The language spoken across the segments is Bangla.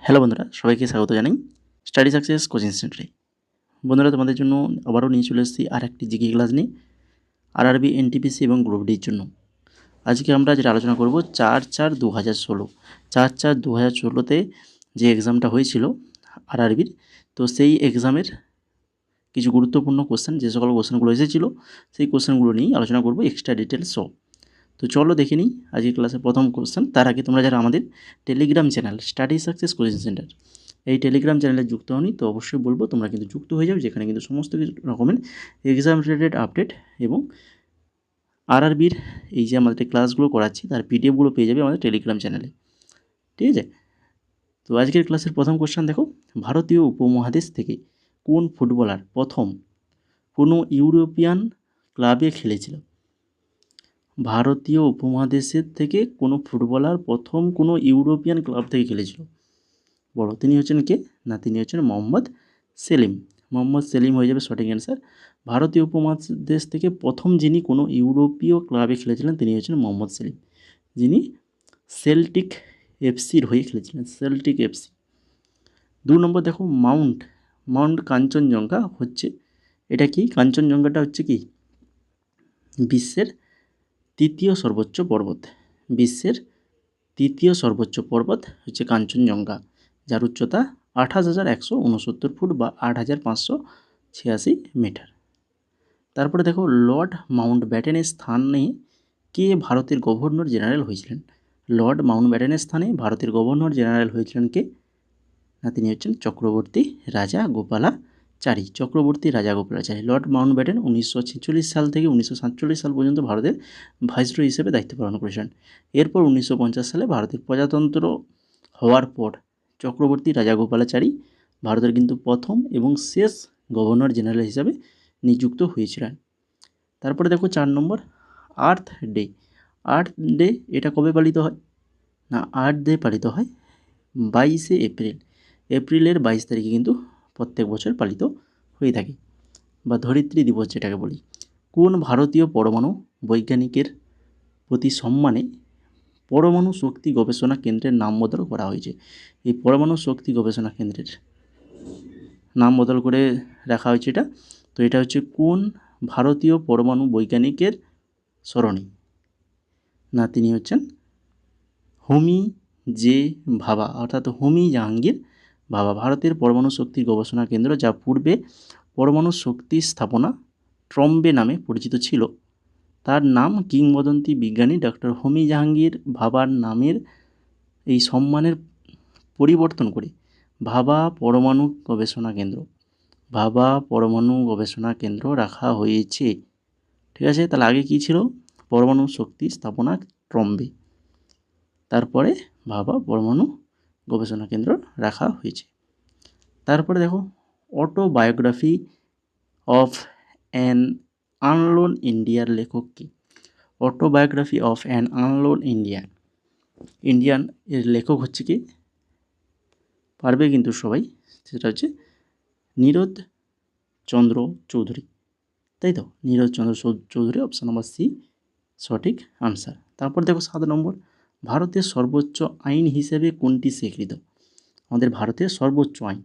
হ্যালো বন্ধুরা, সবাইকে স্বাগত জানাই স্টাডি সাকসেস কোচিং সেন্টারে। বন্ধুরা, তোমাদের জন্য আবারও নিয়ে চলে এসেছি আর একটি জিকে ক্লাস নিয়ে আরআরবি, এনটিপিসি এবং গ্রুপ ডির জন্য। আজকে আমরা যেটা আলোচনা করব 4/4/2016 4/4/2016তে যে এক্সামটা হয়েছিল আরআরবির, তো সেই এক্সামের কিছু গুরুত্বপূর্ণ কোশ্চেন, যে সকল কোশ্চেনগুলো এসেছিল সেই কোশ্চেনগুলো নিয়েই আলোচনা করব এক্সট্রা ডিটেলস সহ। তো চলো দেখে নিই আজকের ক্লাসের প্রথম কোশ্চেন। তার আগে তোমরা যারা আমাদের Telegram channel study success coaching centre, এই টেলিগ্রাম চ্যানেলে যুক্ত হওনি, তো অবশ্যই বলবো তোমরা কিন্তু যুক্ত হয়ে যাও, যেখানে কিন্তু সমস্ত কিছু রকমের এক্সাম রিলেটেড আপডেট এবং আরআরবির এই যে আমাদের ক্লাসগুলো করাচ্ছি তার পিডিএফগুলো পেয়ে যাবে আমাদের টেলিগ্রাম চ্যানেলে। ঠিক আছে, তো আজকের ক্লাসের প্রথম কোশ্চেন দেখো, ভারতীয় উপমহাদেশ থেকে কোন ফুটবলার প্রথম কোনো ইউরোপিয়ান ক্লাবে খেলেছিল? ভারতীয় উপমহাদেশের থেকে কোনো ফুটবলার প্রথম কোনো ইউরোপিয়ান ক্লাব থেকে খেলেছিল। বড় তিনি হচ্ছেন কে? না, তিনি হচ্ছেন মোহাম্মদ সেলিম। মোহাম্মদ সেলিম হয়ে যাবে সঠিক অ্যান্সার। ভারতীয় উপমহাদেশ থেকে প্রথম যিনি কোনো ইউরোপীয় ক্লাবে খেলেছিলেন তিনি হচ্ছেন মোহাম্মদ সেলিম, যিনি সেল্টিক এফসির হয়ে খেলেছিলেন, সেল্টিক এফসি। 2 নম্বর দেখো, মাউন্ট কাঞ্চনজঙ্ঘা হচ্ছে, এটা কি? কাঞ্চনজঙ্ঘাটা হচ্ছে কি বিশ্বের তৃতীয় সর্বোচ্চ পর্বত। বিশ্বের তৃতীয় সর্বোচ্চ পর্বত হচ্ছে কাঞ্চনজঙ্ঘা, যার উচ্চতা 28,169 ফুট বা 8,586 মিটার। তারপরে দেখো, লর্ড মাউন্টব্যাটেনের স্থানে কে ভারতের গভর্নর জেনারেল হয়েছিলেন? লর্ড মাউন্টব্যাটেনের স্থানে ভারতের গভর্নর জেনারেল হয়েছিলেন কে? না, তিনি হচ্ছেন চক্রবর্তী রাজাগোপালাচারী। চক্রবর্তী রাজাগোপালাচারী। লর্ড মাউন্টব্যাটেন 1946 সাল থেকে 1947 সাল পর্যন্ত ভারতের ভাইসরয় হিসেবে দায়িত্ব পালন করেছিলেন। এরপর 1950 সালে ভারতের প্রজাতন্ত্র হওয়ার পর চক্রবর্তী রাজাগোপালাচারী ভারতের কিন্তু প্রথম এবং শেষ গভর্নর জেনারেল হিসাবে নিযুক্ত হয়েছিলেন। তারপরে দেখো 4 নম্বর, আর্থ ডে। আর্থ ডে এটা কবে পালিত হয়? না, আর্থ ডে পালিত হয় 22শে এপ্রিল। এপ্রিলের 22 তারিখে কিন্তু প্রত্যেক বছর পালিত হয়ে থাকে, বা ধরিত্রী দিবস যেটাকে বলি। কোন ভারতীয় পরমাণু বৈজ্ঞানিকের প্রতি সম্মানে পরমাণু শক্তি গবেষণা কেন্দ্রের নাম বদল করা হয়েছে? এই পরমাণু শক্তি গবেষণা কেন্দ্রের নাম বদল করে রাখা হয়েছে এটা, তো এটা হচ্ছে কোন ভারতীয় পরমাণু বৈজ্ঞানিকের স্মরণে? না, তিনি হচ্ছেন হোমি জে ভাবা, অর্থাৎ হোমি জাহাঙ্গীর ভাবা। ভারতের পরমাণু শক্তি গবেষণা কেন্দ্র, যা পূর্বে পরমাণু শক্তি স্থাপনা ট্রম্বে নামে পরিচিত ছিল, তার নাম কিংবদন্তি বিজ্ঞানী ডক্টর হোমি জাহাঙ্গীর ভাবার নামের এই সম্মানের পরিবর্তন করে ভাবা পরমাণু গবেষণা কেন্দ্র, ভাবা পরমাণু গবেষণা কেন্দ্র রাখা হয়েছে। ঠিক আছে, তাহলে আগে কি ছিল? পরমাণু শক্তি স্থাপনা ট্রম্বে, তারপরে ভাবা পরমাণু গবেষণা কেন্দ্র রাখা হয়েছে। তারপরে দেখো, অটোবায়োগ্রাফি অফ অ্যান আনলোন ইন্ডিয়ার লেখক কি? অটোবায়োগ্রাফি অফ অ্যান আনলোন ইন্ডিয়ান এর লেখক হচ্ছে কি? পারবে কিন্তু সবাই, সেটা হচ্ছে নীরদ চন্দ্র চৌধুরী, তাই তো? নীরদ চন্দ্র চৌধুরী, অপশান নম্বর সি সঠিক আনসার। তারপর দেখো 7 নম্বর, ভারতের সর্বোচ্চ আইন হিসেবে কোনটি স্বীকৃত? আমাদের ভারতের সর্বোচ্চ আইন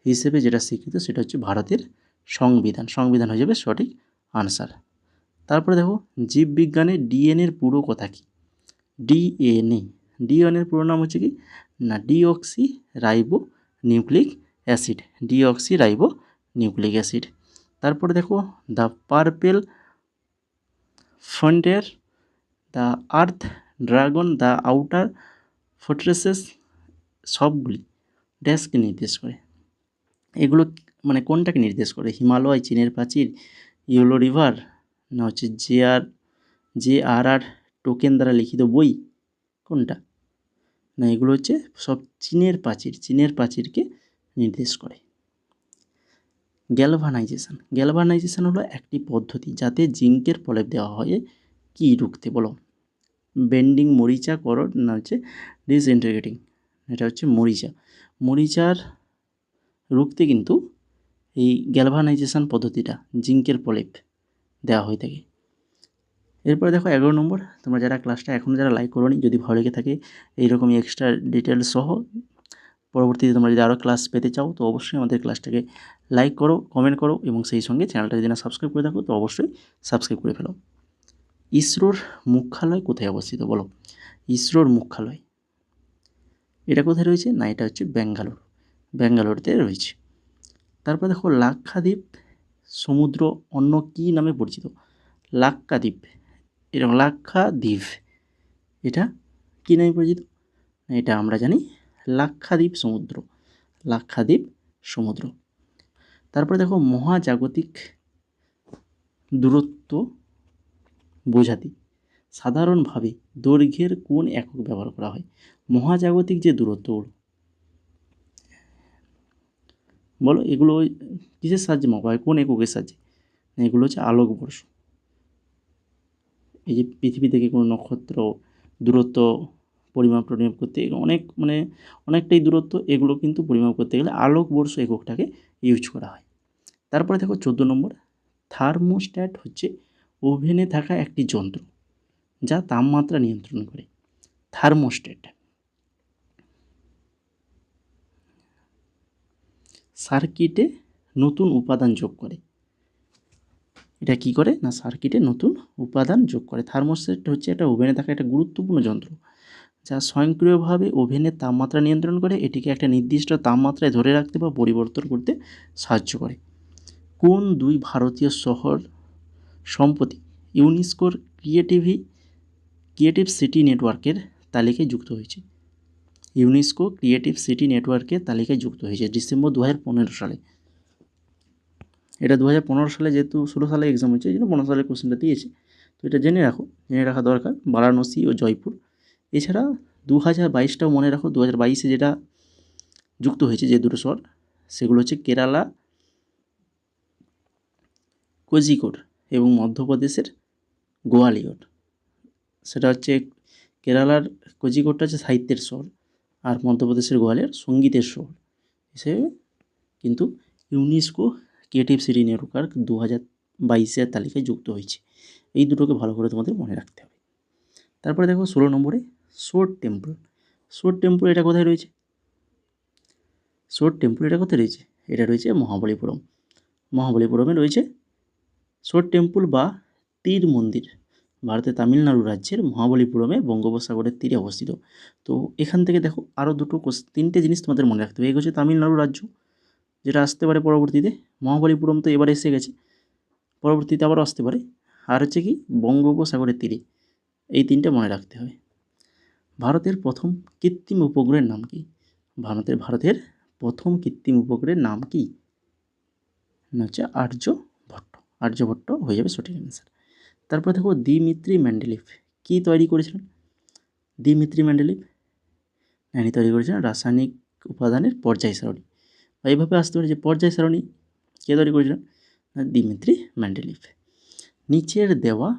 হিসেবে যেটা স্বীকৃত সেটা হচ্ছে ভারতের সংবিধান। সংবিধান হয়ে যাবে সঠিক আনসার। তারপরে দেখো, জীববিজ্ঞানের ডিএনএর পুরো কথা কি? ডিএনএর পুরো নাম হচ্ছে কি? না, deoxyribonucleic acid. Deoxyribonucleic acid. তারপরে দেখো, the purple frontier, the earth dragon, the outer fortresses, সবগুলি ড্যাশকে নির্দেশ করে। এগুলো মানে কোনটাকে নির্দেশ করে? হিমালয়, চীনের প্রাচীর, ইয়েলো রিভার, না হচ্ছে JRR টোকেন দ্বারা লিখিত বই, কোনটা? না, এগুলো হচ্ছে সব চীনের প্রাচীরকে নির্দেশ করে। গ্যালভানাইজেশন হলো একটি পদ্ধতি যাতে জিঙ্কের প্রলেপ দেওয়া হয় কি রুখতে? বলো। বেন্ডিং, মরিচা, করড, না হচ্ছে ডিসইন্টিগ্রেটিং? এটা হচ্ছে মরিচার রুখতে কিন্তু এই গ্যালভানাইজেশন পদ্ধতিটা জিঙ্কের প্রলেপ দেওয়া হয়ে থাকে। এরপরে দেখো 11 নম্বর, তোমরা যারা ক্লাসটা এখনও যারা লাইক করোনি, যদি ভালো লেগে থাকে এইরকমই এক্সট্রা ডিটেলস সহ পরবর্তীতে তোমরা যদি আরও ক্লাস পেতে চাও তো অবশ্যই আমাদের ক্লাসটাকে লাইক করো, কমেন্ট করো এবং সেই সঙ্গে চ্যানেলটা যদি না সাবস্ক্রাইব করে থাকো তো অবশ্যই সাবস্ক্রাইব করে ফেলো। ইসরোর মুখ্যালয় কোথায় অবস্থিত বলো? ইসরোর মুখ্যালয় এটা কোথায় রয়েছে? না, এটা হচ্ছে ব্যাঙ্গালোরতে রয়েছে। তারপর দেখো লাক্ষাদ্বীপ সমুদ্র অন্য কী নামে পরিচিত? লাক্ষাদ্বীপ এরকম লাক্ষাদ্বীপ এটা কী নামে পরিচিত? এটা আমরা জানি লাক্ষাদ্বীপ সমুদ্র। তারপরে দেখো মহাজাগতিক দূরত্ব বোঝাতে সাধারণভাবে দৈর্ঘ্যের কোন একক ব্যবহার করা হয়? মহাজাগতিক যে দূরত্বগুলো বলো, এগুলো কিসের সাহায্যে মাপা হয়, কোন এককের সাহায্যে? এগুলো হচ্ছে আলোকবর্ষ। এই যে পৃথিবী থেকে কোনো নক্ষত্র দূরত্ব পরিমাপ করতে অনেকটাই দূরত্ব, এগুলো কিন্তু পরিমাপ করতে গেলে আলোকবর্ষ এককটাকে ইউজ করা হয়। তারপরে দেখো 14 নম্বর, থার্মোস্ট্যাট হচ্ছে ওভেনে থাকা একটি যন্ত্র যা তাপমাত্রা নিয়ন্ত্রণ করে। থার্মোস্ট্যাট সার্কিটে নতুন উপাদান যোগ করে। এটা কি করে? না, সার্কিটে নতুন উপাদান যোগ করে। থার্মোস্ট্যাট হচ্ছে একটা ওভেনে থাকা একটা গুরুত্বপূর্ণ যন্ত্র যা স্বয়ংক্রিয়ভাবে ওভেনের তাপমাত্রা নিয়ন্ত্রণ করে, এটিকে একটা নির্দিষ্ট তাপমাত্রায় ধরে রাখতে বা পরিবর্তন করতে সাহায্য করে। কোন দুই ভারতীয় শহর সম্প্রতি ইউনেস্কোর ক্রিয়েটিভ সিটি নেটওয়ার্কের তালিকায় যুক্ত হয়েছে? ইউনেস্কো ক্রিয়েটিভ সিটি নেটওয়ার্কের তালিকায় যুক্ত হয়েছে ডিসেম্বর 2015 সালে। এটা 2015 সালে, যেহেতু 16 সালে এক্সাম হয়েছে এই জন্য 15 সালের কোশ্চেনটা দিয়েছে, তো এটা জেনে রাখা দরকার। বারাণসী ও জয়পুর, এছাড়া 2022টাও মনে রাখো, 2022-এ যেটা যুক্ত হয়েছে যে দুটো শহর সেগুলো হচ্ছে কেরালা কোজিকোড এবং মধ্যপ্রদেশের গোয়ালিয়র। সেটা হচ্ছে কেরালার কোজিকোডটা হচ্ছে সাহিত্যের শহর আর মধ্যপ্রদেশের গোয়ালিয়র সঙ্গীতের শহর হিসেবে কিন্তু ইউনেস্কো ক্রিয়েটিভ সিটি নেটওয়ার্ক 2022-এর তালিকায় যুক্ত হয়েছে। এই দুটোকে ভালো করে তোমাদের মনে রাখতে হবে। তারপরে দেখো 16 নম্বরে শোর টেম্পল এটা কোথায় রয়েছে? এটা রয়েছে মহাবলীপুরমে রয়েছে শোর টেম্পল বা তীর মন্দির। ভারতের তামিলনাড়ু রাজ্যের মহাবলীপুরমে বঙ্গোপসাগরের তীরে অবস্থিত। তো এখান থেকে দেখো আরও তিনটে জিনিস তোমাদের মনে রাখতে হবে। এক হচ্ছে তামিলনাড়ু রাজ্য, যেটা আসতে পারে পরবর্তীতে। মহাবলীপুরম তো এবার এসে গেছে, পরবর্তীতে আবারও আসতে পারে। আর হচ্ছে কি বঙ্গোপসাগরের তীরে। এই তিনটে মনে রাখতে হবে। ভারতের প্রথম কৃত্রিম উপগ্রহের নাম কি? ভারতের প্রথম কৃত্রিম উপগ্রহের নাম কি? হচ্ছে আর্যভট্ট হয়ে যাবে সঠিক অ্যান্সার। তারপর দেখো দিমিত্রি মেন্ডেলিভ কি তৈরি করেছিলেন? দিমিত্রি মেন্ডেলিভ তৈরি করেছিলেন রাসায়নিক উপাদানের পর্যায় সারণী। এইভাবে আসতে পারে যে পর্যায় সারণী কে তৈরি করেছিলেন? Dmitri Mendeleev. নিচের দেওয়া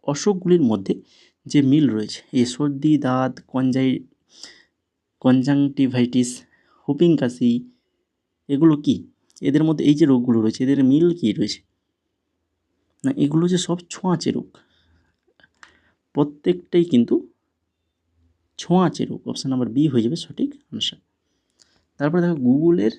অসুখগুলির মধ্যে যে মিল রয়েছে, এই সর্দি, দাঁত, কনজাংটিভাইটিস, হুপিং কাশি, এগুলো কি? এদের মধ্যে এই যে রোগগুলো রয়েছে এদের মিল কি রয়েছে? না, এগুলো যে সব ছোঁয়াচে রোগ, প্রত্যেকটাই কিন্তু ছোঁয়াচে রোগ। অপশান নাম্বার বি হয়ে যাবে সঠিক আনসার। তারপরে দেখো গুগলের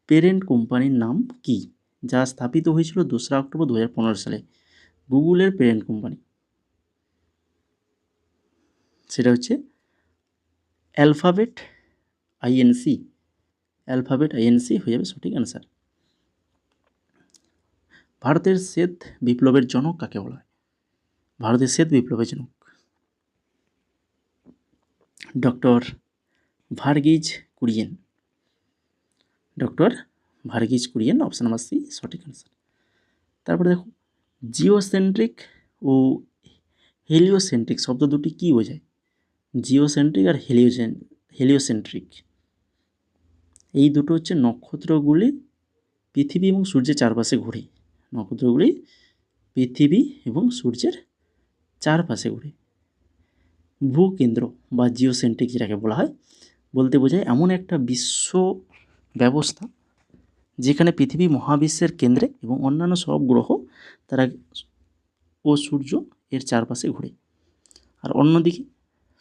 পেরেন্ট কোম্পানির নাম কি, যা স্থাপিত হয়েছিল 2রা অক্টোবর 2015 সালে? গুগলের পেরেন্ট কোম্পানি সেটা হচ্ছে অ্যালফাবেট আইএনসি হয়ে যাবে সঠিক অ্যান্সার। ভারতের শ্বেত বিপ্লবের জনক কাকে বলা হয়? ভারতের শ্বেত বিপ্লবের জনক doctor Verghese Kurien. Option number C সঠিক অ্যান্সার। তারপরে দেখো জিওসেন্ট্রিক ও হেলিওসেন্ট্রিক শব্দ দুটি কী বোঝায়? জিওসেন্ট্রিক আর হেলিওসেন্ট্রিক এই দুটো হচ্ছে নক্ষত্রগুলি পৃথিবী এবং সূর্যের চারপাশে ঘোরে। নক্ষত্রগুলি পৃথিবী এবং সূর্যের চারপাশে ঘোরে। ভূকেন্দ্র বা জিওসেন্ট্রিক যেটাকে বলা হয় বলতে বোঝায় এমন একটা বিশ্ব ব্যবস্থা যেখানে পৃথিবী মহাবিশ্বের কেন্দ্রে এবং অন্যান্য সব গ্রহ তারা ও সূর্য এর চারপাশে ঘোরে। আর অন্যদিকে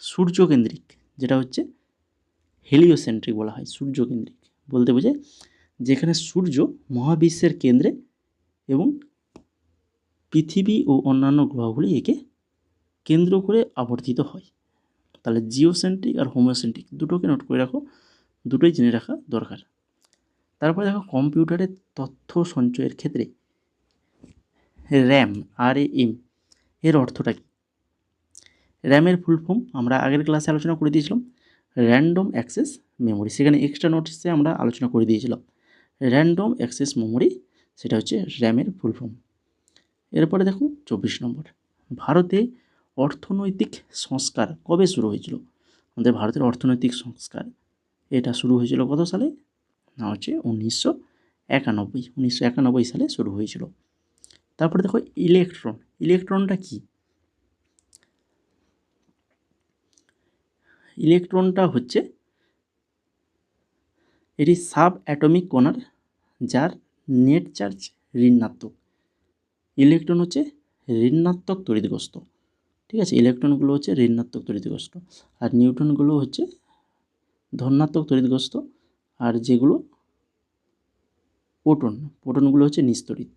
সূর্যকেন্দ্রিক যেটা হচ্ছে হেলিওসেন্ট্রিক বলা হয়, সূর্যকেন্দ্রিক বলতে বোঝায় যেখানে সূর্য মহাবিশ্বের কেন্দ্রে এবং পৃথিবী ও অন্যান্য গ্রহগুলি একে কেন্দ্র করে আবর্তিত হয়। তাহলে জিওসেন্ট্রিক আর হোমিওসেন্ট্রিক দুটোকে নোট করে রাখো, দুটোই জেনে রাখা দরকার। তারপরে দেখো কম্পিউটারের তথ্য সঞ্চয়ের ক্ষেত্রে র্যাম RAM এর অর্থটা কী? র্যামের ফুল ফর্ম আমরা আগের ক্লাসে আলোচনা করে দিয়েছিলাম, র্যান্ডম অ্যাক্সেস মেমোরি, সেখানে এক্সট্রা নোটসে আমরা আলোচনা করে দিয়েছিলাম র্যান্ডম অ্যাক্সেস মেমোরি, সেটা হচ্ছে র্যামের ফুল ফর্ম। এরপরে দেখো 24 নম্বর, ভারতে অর্থনৈতিক সংস্কার কবে শুরু হয়েছিল? আমাদের ভারতের অর্থনৈতিক সংস্কার এটা শুরু হয়েছিল কত সালে? না হচ্ছে 1991 সালে শুরু হয়েছিল। তারপরে দেখো ইলেকট্রনটা কি? ইলেকট্রনটা হচ্ছে এটি সাব অ্যাটমিক কণার যার নেট চার্জ ঋণাত্মক। ইলেকট্রন হচ্ছে ঋণাত্মক তড়িৎগ্রস্ত, ঠিক আছে, ইলেকট্রনগুলো হচ্ছে ঋণাত্মক তড়িৎগ্রস্ত, আর নিউট্রনগুলো হচ্ছে ধনাত্মক তড়িৎগ্রস্ত, আর যেগুলো প্রোটনগুলো হচ্ছে নিস্তড়িত।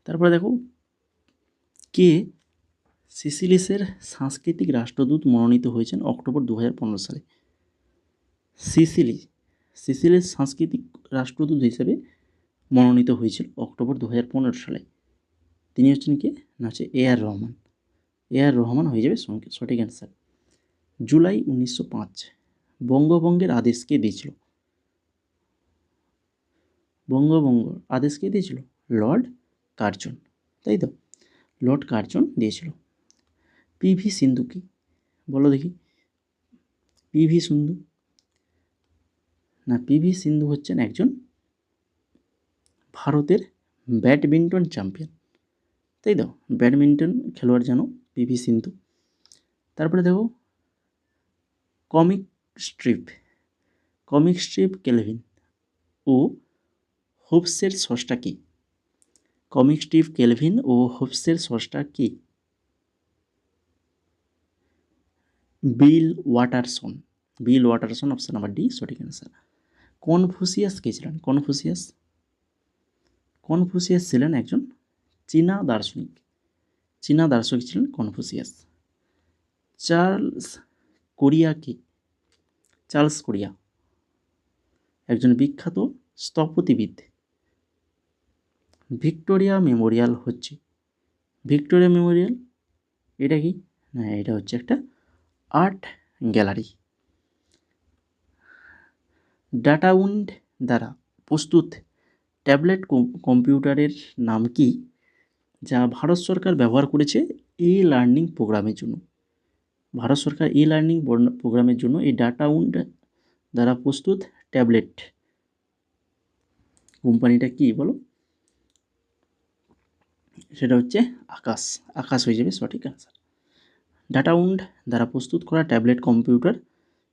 তারপরে দেখো কে সিসিলিসের সাংস্কৃতিক রাষ্ট্রদূত মনোনীত হয়েছেন অক্টোবর 2015 সালে? সিসিলির সাংস্কৃতিক রাষ্ট্রদূত হিসেবে মনোনীত হয়েছিল অক্টোবর 2015 সালে। তিনি হচ্ছেন কে? না হচ্ছে AR রহমান হয়ে যাবে সঠিক অ্যান্সার। জুলাই 1905 বঙ্গভঙ্গের আদেশ কে দিয়েছিল? আদেশ কে দিয়েছিল? লর্ড কার্জন, তাই তো, লর্ড কার্জন দিয়েছিল। PV সিন্ধু কি? বলো দেখি। PV সিন্ধু, না, PV সিন্ধু হচ্ছেন একজন ভারতের ব্যাডমিন্টন চ্যাম্পিয়ন, তাই তো, ব্যাডমিন্টন খেলোয়াড় জানো PV সিন্ধু। তারপরে দেখো কমিক স্ট্রিপ কেলভিন ও হোবসের স্রষ্টা কি? কমিক স্ট্রিপ কেলভিন ও হোবসের স্রষ্টা কি? বিল ওয়াটারসন, অপশন নাম্বার ডি সঠিক অ্যান্সার। কনফুসিয়াস কে ছিলেন? কনফুসিয়াস ছিলেন একজন চীনা দার্শনিক ছিলেন কনফুসিয়াস। চার্লস কোরিয়া একজন বিখ্যাত স্থপতিবিদ। ভিক্টোরিয়া মেমোরিয়াল এটা কি? না, এটা হচ্ছে একটা আর্ট গ্যালারি। ডাটাউন্ড দ্বারা প্রস্তুত ট্যাবলেট কম্পিউটারের নাম কি, যা ভারত সরকার ব্যবহার করেছে লার্নিং প্রোগ্রামের জন্য? ভারত সরকার লার্নিং প্রোগ্রামের জন্য এই ডাটাউন্ড দ্বারা প্রস্তুত ট্যাবলেট কোম্পানিটা কি বলো? সেটা হচ্ছে আকাশ হয়ে যাবে সঠিক অ্যান্সার। ডাটাউন্ড দ্বারা প্রস্তুত করা ট্যাবলেট কম্পিউটার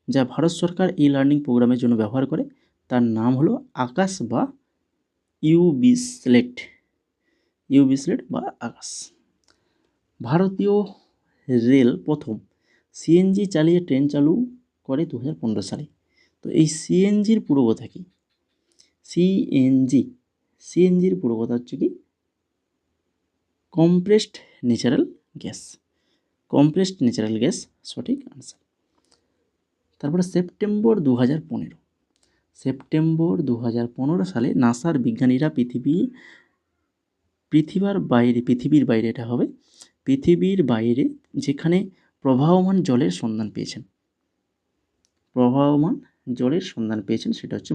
যা ভারত সরকার লার্নিং প্রোগ্রামের জন্য ব্যবহার করে তার নাম হলো আকাশ বা ইউবিস্লেট বা আকাশ। ভারতীয় রেল প্রথম CNG চালিয়ে ট্রেন চালু করে 2015 সালে। তো এই CNGর পুরো কথা কি? সিএনজির পুরো কথা হচ্ছে কি? কম্প্রেসড ন্যাচারাল গ্যাস সঠিক আনসার। তারপরে সেপ্টেম্বর 2015 সালে নাসার বিজ্ঞানীরা পৃথিবীর বাইরে এটা হবে, পৃথিবীর বাইরে যেখানে প্রবাহমান জলের সন্ধান পেয়েছেন সেটা হচ্ছে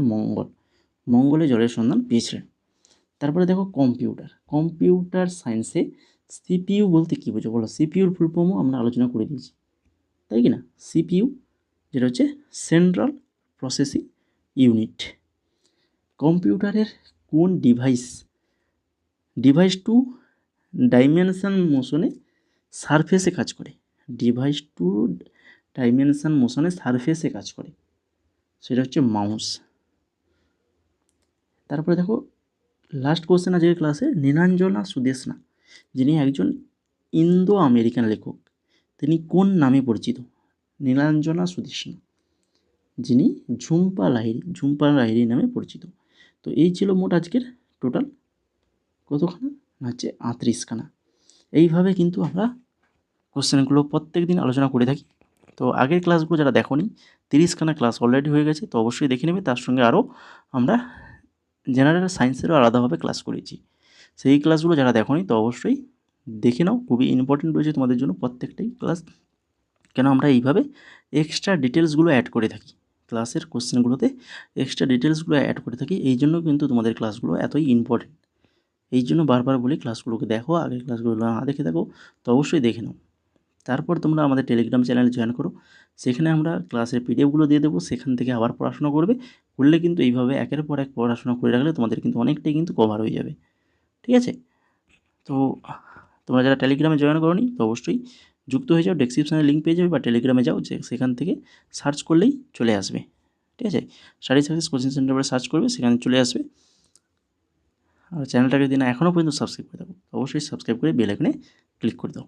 মঙ্গলে জলের সন্ধান পেয়েছিলেন। তারপরে দেখো কম্পিউটার সায়েন্সে CPU বলতে কী বোঝো বলো? CPUর ফুল ফর্মও আমরা আলোচনা করে দিয়েছি, তাই কি না? CPU যেটা হচ্ছে সেন্ট্রাল প্রসেসিং ইউনিট। কম্পিউটারের কোন ডিভাইস টু ডাইমেনশন মোশনে সারফেসে কাজ করে? সেটা হচ্ছে মাউস। তারপরে দেখো লাস্ট কোশ্চেন আজকের ক্লাসে, নীলাঞ্জনা সুদেশনা যিনি একজন ইন্দো আমেরিকান লেখক, তিনি কোন নামে পরিচিত? নীলাঞ্জনা সুদেশনা, যিনি ঝুম্পা লাহিড়ী নামে পরিচিত। তো এই ছিল মোট আজকের টোটাল কতখানা না হচ্ছে 38খানা। এইভাবে কিন্তু আমরা কোশ্চেনগুলো প্রত্যেক দিন আলোচনা করে থাকি। তো আগের ক্লাসগুলো যারা দেখোনি, 30খানা ক্লাস অলরেডি হয়ে গেছে, তো অবশ্যই দেখে নেবে। তার সঙ্গে আরও আমরা জেনারেল সায়েন্সেরও আলাদাভাবে ক্লাস করেছি, সেই ক্লাসগুলো যারা দেখোনি তো অবশ্যই দেখে নাও। খুবই ইম্পর্টেন্ট রয়েছে তোমাদের জন্য প্রত্যেকটাই ক্লাস, কেন আমরা এইভাবে এক্সট্রা ডিটেলসগুলো অ্যাড করে থাকি ক্লাসের কোশ্চেনগুলোতে, এক্সট্রা ডিটেলসগুলো অ্যাড করে থাকি। এই জন্য কিন্তু তোমাদের ক্লাসগুলো এতই ইম্পর্টেন্ট। এই জন্য বারবার বলি ক্লাসগুলোকে দেখো, আগের ক্লাসগুলো না দেখে থাকো তো অবশ্যই দেখে নাও। তারপর তোমরা আমাদের টেলিগ্রাম চ্যানেলে জয়েন করো, সেখানে আমরা ক্লাসের পিডিএফগুলো দিয়ে দেবো, সেখান থেকে আবার পড়াশোনা করলে কিন্তু এইভাবে একের পর এক পড়াশোনা করে রাখলে তোমাদের কিন্তু অনেকটাই কিন্তু কভার হয়ে যাবে। ঠিক আছে, তো তোমরা যারা টেলিগ্রামে জয়েন করোনি তো অবশ্যই যুক্ত হয়ে যাও, ডেসক্রিপশানে লিঙ্ক পেয়ে যাবে, বা টেলিগ্রামে যাও, যে সেখান থেকে সার্চ করলেই চলে আসবে। ঠিক আছে, স্টাডি সাকসেস কোচিং সেন্টার বলে সার্চ করবে, সেখানে চলে আসবে। আর চ্যানেলটাকে যদি না এখনও পর্যন্ত সাবস্ক্রাইব করে থাকো অবশ্যই সাবস্ক্রাইব করে বেল আইকনে ক্লিক করে দাও।